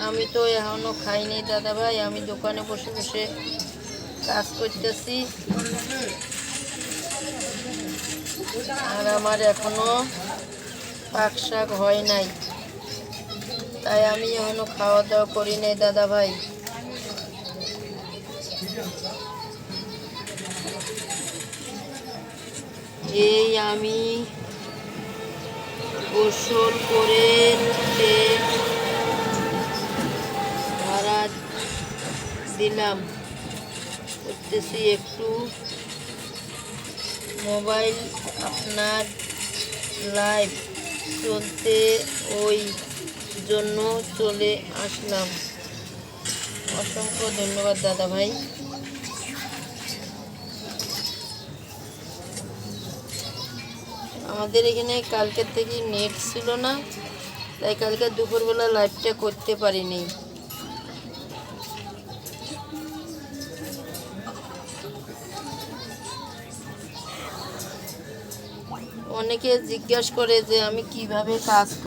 আমি তো এখনো খাইনি দাদা ভাই, আমি দোকানে বসে বসে কাজ করতেছি আর আমার এখনো পাক শাক হয় নাই, তাই আমি এখনো খাওয়া দাওয়া করি নাই দাদা ভাই। এই আমি গোসল করে তেল ধরা দিলাম, করতেছি একটু মোবাইল, আপনার লাইভ চলতে ওই জন্য চলে আসলাম। অসংখ্য ধন্যবাদ দাদা ভাই। আমাদের এখানে কালকের থেকে নেট ছিল না, তাই কালকে দুপুরবেলা লাইভটা করতে পারিনি। অনেকে জিজ্ঞাসা করে যে আমি কিভাবে কাজ